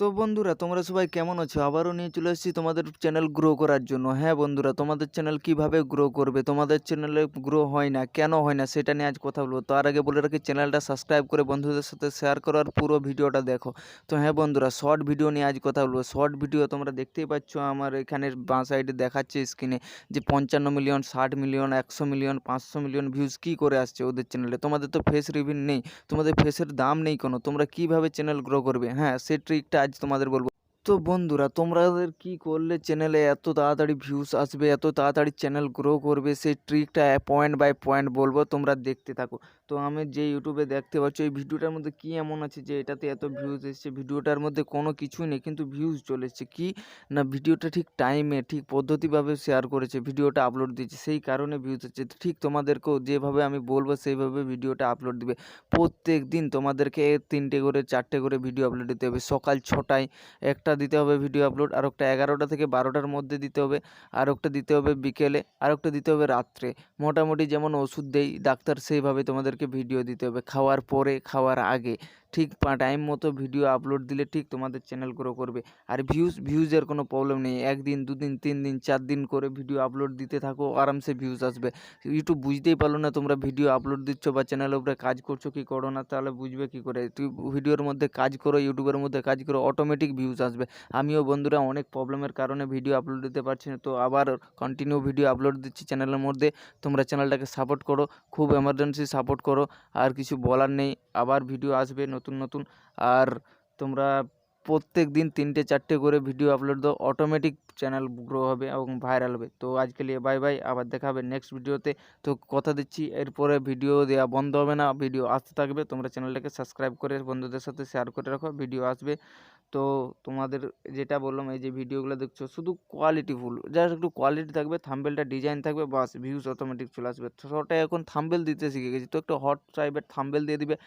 তো বন্ধুরা তোমরা সবাই কেমন আছো? আবারও নিয়ে চলে এসেছি তোমাদের চ্যানেল গ্রো করার জন্য। হ্যাঁ বন্ধুরা, তোমাদের চ্যানেল কিভাবে গ্রো করবে, তোমাদের চ্যানেলে গ্রো হয় না, কেন হয় না সেটা নিয়ে আজ কথা বলবো। তার আগে বলে রাখি, চ্যানেলটা সাবস্ক্রাইব করে বন্ধুদের সাথে শেয়ার করো আর পুরো ভিডিওটা দেখো। তো হ্যাঁ বন্ধুরা, শর্ট ভিডিও নিয়ে আজ কথা বলবো। শর্ট ভিডিও তোমরা দেখতেই পাচ্ছ, আমার এখানে বাঁ সাইডে দেখাচ্ছে স্ক্রিনে যে 55 million, 60 million, 100 million, 500 million views কী করে আসছে ওদের চ্যানেলে। তোমাদের তো ফেস রিভিল নেই, তোমাদের ফেসের দাম নেই কোনো, তোমরা কিভাবে চ্যানেল গ্রো করবে? হ্যাঁ, সেই ট্রিকটা আজ তোমাদের বলবো। তো বন্ধুরা, তোমাদের কি করলে চ্যানেলে এত তাড়াতাড়ি ভিউজ আসবে, এত তাড়াতাড়ি চ্যানেল গ্রো করবে, সেই ট্রিকটা পয়েন্ট বাই পয়েন্ট বলবো, তোমরা দেখতে থাকো। তো আমি যে ইউটিউবে দেখতে পাচ্ছ, এই ভিডিওটার মধ্যে কি এমন আছে যে এটাতে এত ভিউজ এসছে? ভিডিওটার মধ্যে কোনো কিছুই নেই, কিন্তু ভিউজ চলে এসছে। কি না, ভিডিওটা ঠিক টাইমে ঠিক পদ্ধতিভাবে শেয়ার করেছে, ভিডিওটা আপলোড দিয়েছে, সেই কারণে ভিউজ হচ্ছে। ঠিক তোমাদেরকেও যেভাবে আমি বলবো সেইভাবে ভিডিওটা আপলোড দিবে। প্রত্যেক দিন তোমাদেরকে 3টে করে 4টে করে ভিডিও আপলোড দিতে হবে। সকাল 6টায় একটা দিতে হবে ভিডিও আপলোড, আর একটা 11টা থেকে 12টার মধ্যে দিতে হবে, আর একটা দিতে হবে বিকেলে, আর একটা দিতে হবে রাত্রে। মোটামুটি যেমন ওষুধ দেই ডাক্তার, সেইভাবে তোমাদেরকে ভিডিও দিতে হবে। খাওয়ার পরে, খাওয়ার আগে ঠিক টাইম মতো ভিডিও আপলোড দিলে ঠিক তোমাদের চ্যানেল গ্রো করবে। আর ভিউজের কোনো প্রবলেম নেই। 1 দিন 2 দিন 3 দিন 4 দিন করে ভিডিও আপলোড দিতে থাকো, আরামসে ভিউজ আসবে। ইউটিউব বুঝতেই পারলো না তোমরা ভিডিও আপলোড দিচ্ছ বা চ্যানেলের উপরে কাজ করছো কি করো না, তাহলে বুঝবে কী করে? তুই ভিডিওর মধ্যে কাজ করো, ইউটিউবের মধ্যে কাজ করো, অটোমেটিক ভিউজ আসবে। আমিও বন্ধুরা অনেক প্রবলেমের কারণে ভিডিও আপলোড দিতে পারছি না, তো আবার কন্টিনিউ ভিডিও আপলোড দিচ্ছি চ্যানেলের মধ্যে। তোমরা চ্যানেলটাকে সাপোর্ট করো, খুব এমার্জেন্সি সাপোর্ট করো। আর কিছু বলার নেই, আবার ভিডিও আসবে নতুন নতুন। আর তোমরা প্রত্যেক দিন 3টে 4টে করে ভিডিও আপলোড দাও, অটোমেটিক চ্যানেল গ্রো হবে এবং ভাইরাল হবে। তো আজকে নিয়ে বাই বাই, আবার দেখা হবে নেক্সট ভিডিওতে। তো কথা দিচ্ছি, এরপরে ভিডিও দেওয়া বন্ধ হবে না, ভিডিও আসতে থাকবে। তোমরা চ্যানেলটাকে সাবস্ক্রাইব করে বন্ধুদের সাথে শেয়ার করে রাখো, ভিডিও আসবে। তো তোমাদের যেটা বললাম, এই যে ভিডিওগুলো দেখছো শুধু কোয়ালিটিফুল, জাস্ট একটু কোয়ালিটি থাকবে, থাম্বনেলটা ডিজাইন থাকবে, বাস ভিউজ অটোমেটিক চলে আসবে। শর্টে এখন থাম্বনেল দিতে শিখে গেছি, তো একটু হট টাইপের থাম্বনেল দিয়ে দিবে।